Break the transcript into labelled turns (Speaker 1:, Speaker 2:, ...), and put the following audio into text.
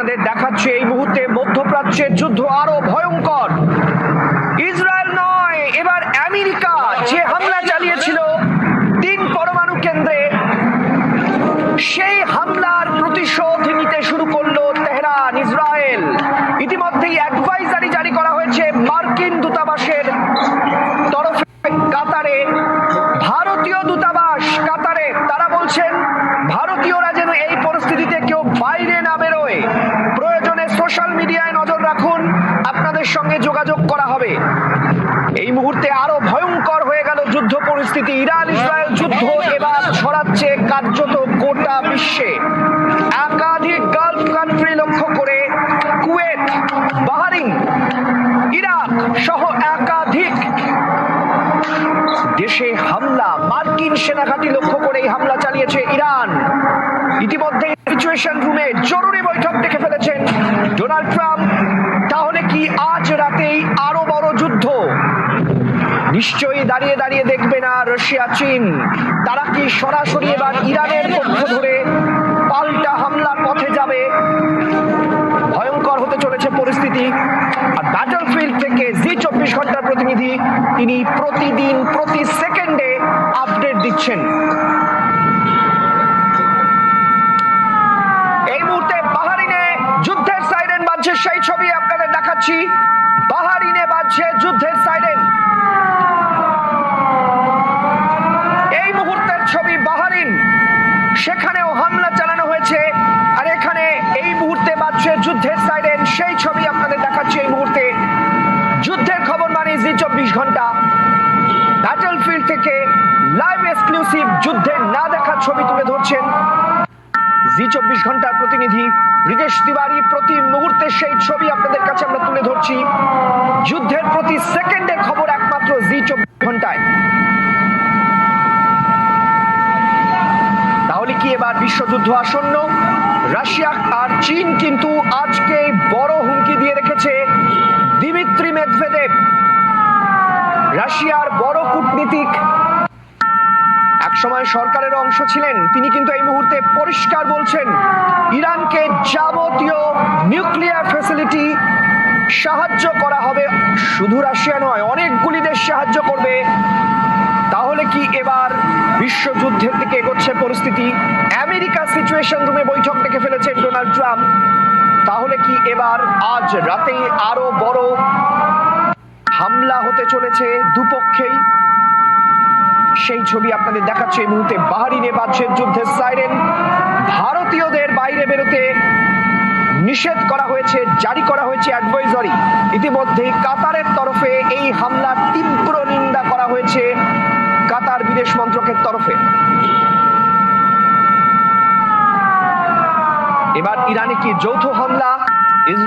Speaker 1: আপনাদের দেখাচ্ছে এই মুহূর্তে মধ্যপ্রাচ্যের যুদ্ধ আরো ভয়ঙ্কর। ইসরায়েল নয়, এবার আমেরিকা যে হামলা চালিয়েছিল 3 পরমাণু কেন্দ্রে, সেই হামলার প্রতিশোধ নিতে শুরু করলো তেহরান। ইসরায়েল ইতিমধ্যেই অ্যাডভাইজারি জারি করা হয়েছে মার্কিন দূতাবাসের তরফে কাতারে। ভারতীয় দূতাবাস কাতারে, তারা বলছেন ভারতীয়রা যেন এই পরিস্থিতিতে কেউ বাইরে না বেরোয়, প্রয়োজনে সোশ্যাল মিডিয়ায় নজর রাখুন, আপনাদের সঙ্গে যোগাযোগ করা হবে। এই মুহূর্তে আরো ভয়ঙ্কর হয়ে গেল যুদ্ধ পরিস্থিতি। ইরান ইসরায়েল যুদ্ধ এবার ছড়াচ্ছে কার্যত গোটা বিশ্বে। একাধিক গালফ কান্ট্রি লক্ষ্য করে কুয়েত, বাহরাইন, ইরাক সহ একাধিক দেশে হামলা, মার্কিন সেনাঘাঁটি লক্ষ্য করে এই হামলা চালিয়েছে ইরান। ইতিমধ্যে সিচুয়েশন রুমে জরুরি বৈঠক ডেকে ফেলেছেন ডোনাল্ড ট্রাম্প। তাহলে কি আজ রাতেই আরো বড় যুদ্ধ? নিশ্চয়ই দাঁড়িয়ে দাঁড়িয়ে দেখবে না রাশিয়া চীন। তারা কি সরাসরি এবার ইরানের পক্ষ ধরে পাল্টা হামলার পথে যাবে? ভয়ঙ্কর হতে চলেছে পরিস্থিতি। আর ব্যাটলফিল্ড থেকে জি24 ঘন্টার প্রতিনিধি, তিনি প্রতিদিন প্রতি সেকেন্ডে আপডেট দিচ্ছেন। এই মুহূর্তে বাহরাইনে যুদ্ধের সাইরেন বাজছে, সেই ছবি আপনাদের দেখাচ্ছি। বাহরাইনে বাজছে যুদ্ধের সাইরেন। এই মুহূর্তের ছবি বাহরাইন, সেখানেও হামলা চালানো হয়েছে। আর এখানে এই মুহূর্তে বাজছে যুদ্ধের সাইরেন, সেই ছবি আপনাদের দেখাচ্ছি এই মুহূর্তে। যুদ্ধের খবর মানে জি24 ঘন্টা। ব্যাটলফিল্ড থেকে লাইভ এক্সক্লুসিভ যুদ্ধের না দেখার ছবি তুলে ধরছেন জি24 ঘন্টার প্রতিনিধি ব্রিজেশ তিওয়ারি। প্রতি মুহূর্তে সেই ছবি আপনাদের কাছে আমরা তুলে ধরছি। যুদ্ধের প্রতি সেকেন্ডের খবর একমাত্র জি24 ঘন্টায়। তাহলে কি এবার বিশ্বযুদ্ধ আসন্ন? রাশিয়া আর চীন কিন্তু আজকে বড় হুমকি দিয়ে রেখেছে। দিমিত্রি মেদভেদেভ, রাশিয়ার বড় কূটনীতিক, একসময় সরকারের অংশ ছিলেন, তিনি কিন্তু এই মুহূর্তে পরিষ্কার বলছেন ইরানকে যাবতীয় নিউক্লিয়ার ফ্যাসিলিটি সাহায্য করা হবে। শুধু রাশিয়া নয়, অনেকগুলি দেশ সাহায্য করবে। তাহলে কি এবার বিশ্বযুদ্ধের দিকে এগোচ্ছে পরিস্থিতি? আমেরিকা সিচুয়েশন রুমে বৈঠক ডেকে ফেলেছেন ডোনাল্ড ট্রাম্প। তাহলে কি এবার আজ রাতে আরো বড় হামলা হতে চলেছে দুপক্ষেই? সেই ছবি আপনাদের দেখাচ্ছে এই মুহূর্তে। বাহরাইনে বাজছে যুদ্ধের সাইরেন। ভারতীয়দের বাইরে বেরোতে নিষেধ করা হয়েছে, জারি করা হয়েছে অ্যাডভাইজারি। ইতিমধ্যে কাতারের তরফে এই হামলার তীব্র নিন্দা করা হয়েছে কাতার বিদেশ মন্ত্রকের তরফে। এবার ইরানে কি যৌথ হামলা? ইসরায়েল